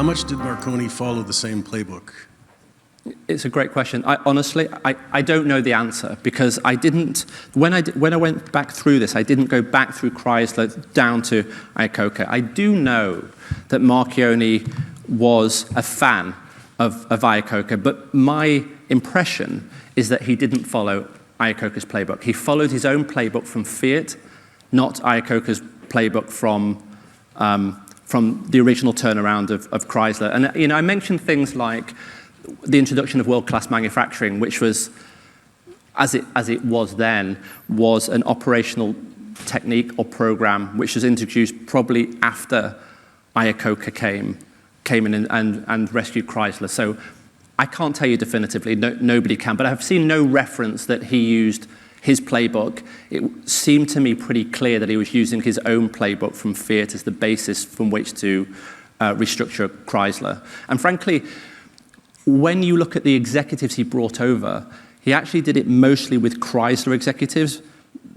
How much did Marone follow the same playbook? It's a great question. Honestly, I don't know the answer because I didn't, when I went back through this, I didn't go back through Chrysler down to Iacocca. I do know that Marone was a fan of Iacocca, but my impression is that he didn't follow Iacocca's playbook. He followed his own playbook from Fiat, not Iacocca's playbook from the original turnaround of Chrysler. And I mentioned things like the introduction of world-class manufacturing, which was, as it was then, was an operational technique or program which was introduced probably after Iacocca came in and rescued Chrysler. So I can't tell you definitively, nobody can, but I've seen no reference that he used his playbook. It seemed to me pretty clear that he was using his own playbook from Fiat as the basis from which to restructure Chrysler. And frankly, when you look at the executives he brought over, he actually did it mostly with Chrysler executives.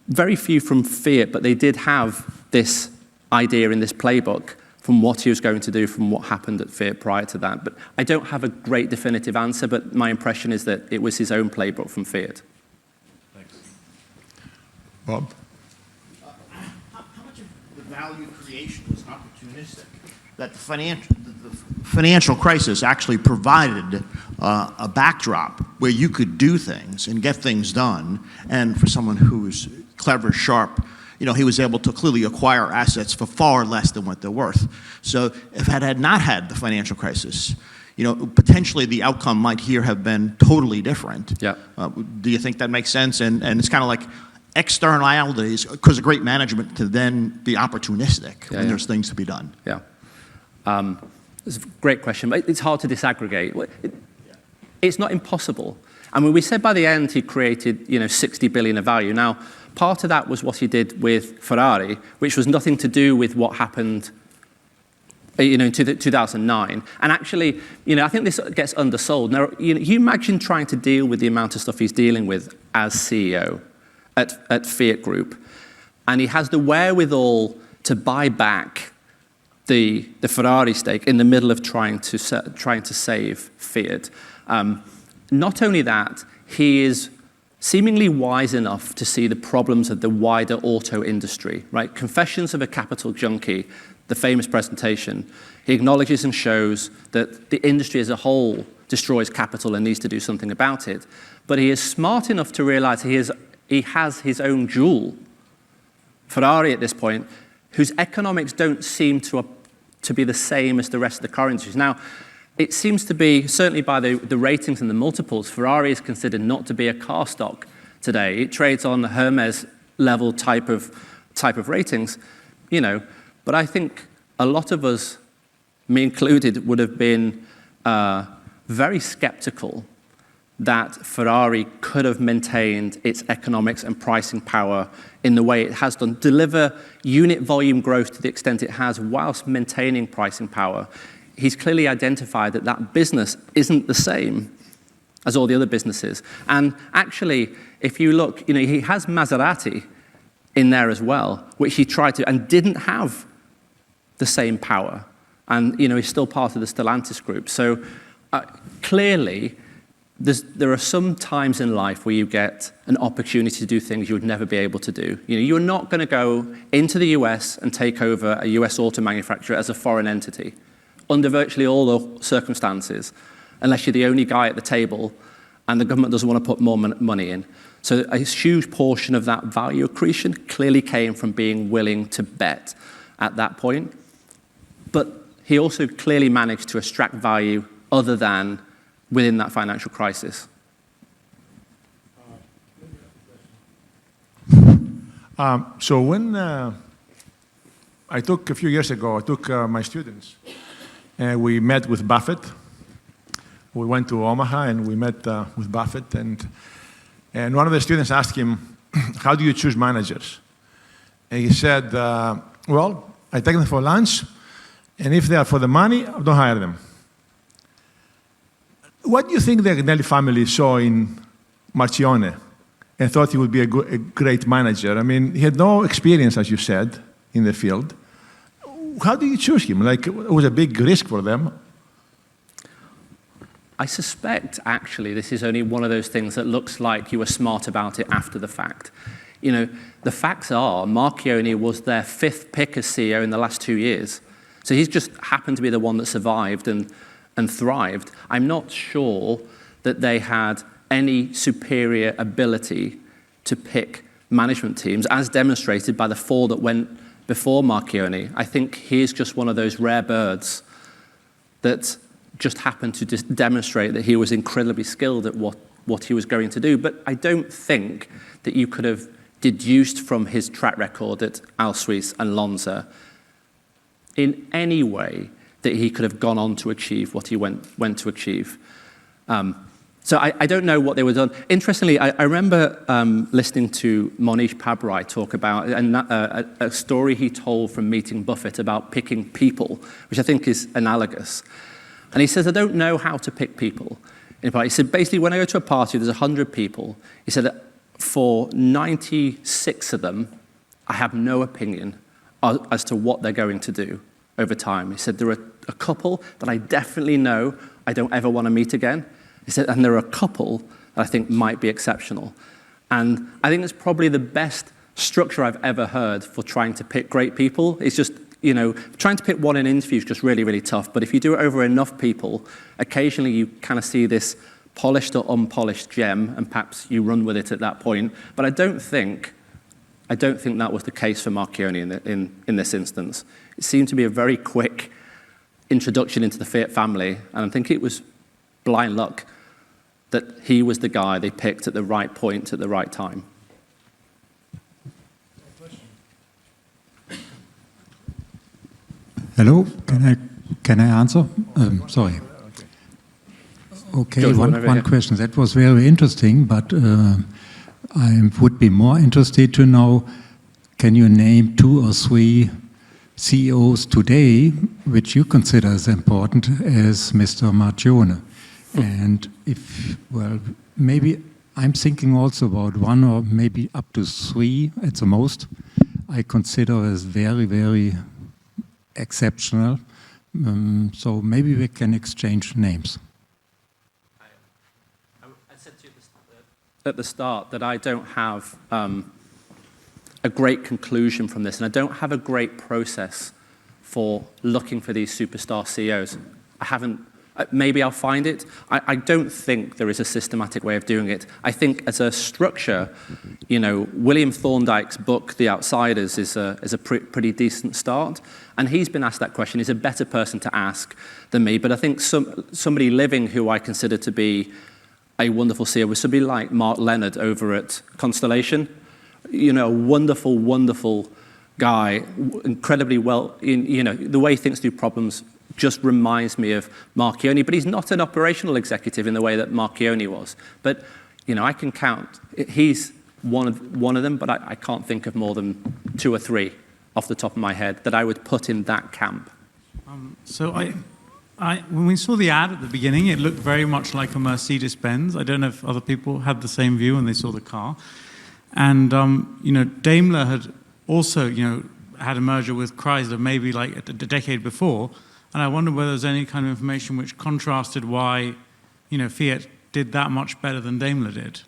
Very few from Fiat, but they did have this idea in this playbook from what he was going to do, from what happened at Fiat prior to that. But I don't have a great definitive answer, but my impression is that it was his own playbook from Fiat. Thanks. Bob? How much of the value creation was opportunistic? That the financial crisis actually provided a backdrop where you could do things and get things done. And for someone who's clever, sharp, he was able to clearly acquire assets for far less than what they're worth. So if it had not had the financial crisis, potentially the outcome might here have been totally different. Yeah. Do you think that makes sense? And it's kind of like externalities, because of great management, to then be opportunistic when there's things to be done. Yeah. It's a great question, but it's hard to disaggregate. It's not impossible. I mean, we said by the end he created, 60 billion of value. Now, part of that was what he did with Ferrari, which was nothing to do with what happened, in 2009. And actually, I think this gets undersold. Now, you imagine trying to deal with the amount of stuff he's dealing with as CEO at Fiat Group, and he has the wherewithal to buy back the Ferrari stake in the middle of trying to save Fiat. Not only that, he is seemingly wise enough to see the problems of the wider auto industry, right? Confessions of a Capital Junkie, the famous presentation, he acknowledges and shows that the industry as a whole destroys capital and needs to do something about it. But he is smart enough to realize he has his own jewel, Ferrari at this point, whose economics don't seem to be the same as the rest of the car industries. Now, it seems to be, certainly by the ratings and the multiples, Ferrari is considered not to be a car stock today. It trades on the Hermes level type of ratings, But I think a lot of us, me included, would have been very skeptical that Ferrari could have maintained its economics and pricing power in the way it has done, deliver unit volume growth to the extent it has whilst maintaining pricing power. He's clearly identified that that business isn't the same as all the other businesses. And actually, if you look, he has Maserati in there as well, which he tried to, and didn't have the same power. And, he's still part of the Stellantis group. So clearly, there are some times in life where you get an opportunity to do things you would never be able to do. You're not going to go into the US and take over a US auto manufacturer as a foreign entity under virtually all the circumstances, unless you're the only guy at the table and the government doesn't want to put more money in. So a huge portion of that value accretion clearly came from being willing to bet at that point. But he also clearly managed to extract value other than within that financial crisis. So when a few years ago, I took my students, and we met with Buffett. We went to Omaha, and we met with Buffett, and one of the students asked him, how do you choose managers? And he said, well, I take them for lunch, and if they are for the money, I don't hire them. What do you think the Agnelli family saw in Marcione and thought he would be a great manager? I mean, he had no experience, as you said, in the field. How did you choose him? Like, it was a big risk for them. I suspect, actually, this is only one of those things that looks like you were smart about it after the fact. You know, the facts are Marchione was their 5th pick as CEO in the last 2 years. So he's just happened to be the one that survived and thrived. I'm not sure that they had any superior ability to pick management teams, as demonstrated by the 4 that went before Marchione. I think he's just one of those rare birds that just happened to just demonstrate that he was incredibly skilled at what he was going to do. But I don't think that you could have deduced from his track record at Al Suisse and Lonza in any way that he could have gone on to achieve what he went to achieve. So I don't know what they were done. Interestingly, I remember listening to Monish Pabrai talk about a story he told from meeting Buffett about picking people, which I think is analogous. And he says, I don't know how to pick people. He said, basically, when I go to a party, there's 100 people. He said, for 96 of them, I have no opinion as to what they're going to do over time. He said, there are a couple that I definitely know I don't ever want to meet again. He said, and there are a couple that I think might be exceptional. And I think it's probably the best structure I've ever heard for trying to pick great people. It's just, you know, trying to pick one in an interview is just really, really tough. But if you do it over enough people, occasionally you kind of see this polished or unpolished gem, and perhaps you run with it at that point. But I don't think that was the case for Marchione in this instance. It seemed to be a very quick introduction into the Fiat family, and I think it was blind luck that he was the guy they picked at the right point at the right time. Hello, can I answer? Sorry. Okay, George, one question. That was very interesting, but I would be more interested to know, can you name 2 or 3 CEOs today which you consider as important as Mr. Marchione? And if, well, maybe I'm thinking also about 1 or maybe up to 3 at the most, I consider as very, very exceptional. So maybe we can exchange names. I said to you at the start that I don't have a great conclusion from this, and I don't have a great process for looking for these superstar CEOs. I haven't. Maybe I'll find it. I don't think there is a systematic way of doing it. I think as a structure, you know, William Thorndike's book, The Outsiders, is a pretty decent start. And he's been asked that question. He's a better person to ask than me. But I think somebody living who I consider to be a wonderful CEO was somebody like Mark Leonard over at Constellation. You know, a wonderful, wonderful guy, incredibly well, you know, the way he thinks through problems just reminds me of Marchione, but he's not an operational executive in the way that Marchione was. But, you know, I can count. He's one of them, but I can't think of more than 2 or 3 off the top of my head that I would put in that camp. So when we saw the ad at the beginning, it looked very much like a Mercedes-Benz. I don't know if other people had the same view when they saw the car. And, you know, Daimler had also, you know, had a merger with Chrysler maybe like a decade before. And I wonder whether there's any kind of information which contrasted why, you know, Fiat did that much better than Daimler did.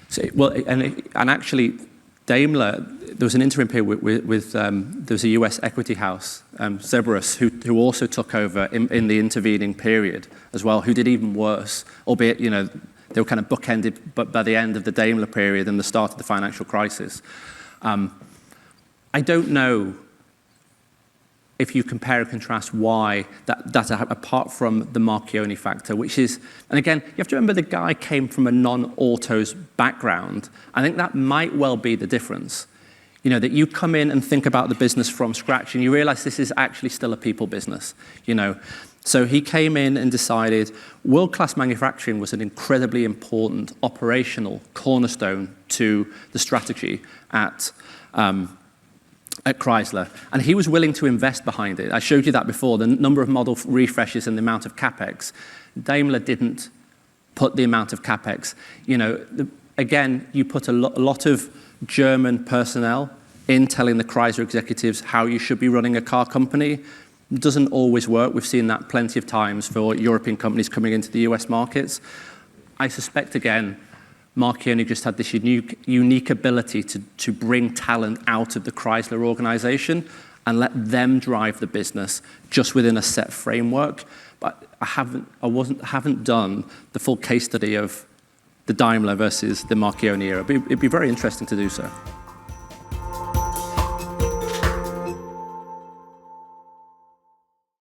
So, well, and actually, Daimler, there was an interim period with there was a US equity house, Cerberus, who also took over in the intervening period as well, who did even worse, albeit, you know, they were kind of bookended but by the end of the Daimler period and the start of the financial crisis. I don't know if you compare and contrast why that apart from the Marchione factor, which is, and again, you have to remember the guy came from a non-autos background. I think that might well be the difference. You know, that you come in and think about the business from scratch and you realize this is actually still a people business, you know. So he came in and decided world-class manufacturing was an incredibly important operational cornerstone to the strategy at Chrysler, and he was willing to invest behind it. I showed you that before, the number of model refreshes and the amount of capex. Daimler didn't put the amount of capex. You know, again, you put a lot of German personnel in telling the Chrysler executives how you should be running a car company. doesn't always work. We've seen that plenty of times for European companies coming into the US markets. I suspect, again, Marone just had this unique ability to bring talent out of the Chrysler organization and let them drive the business just within a set framework. But I haven't done the full case study of the Daimler versus the Marone era. It'd be very interesting to do so.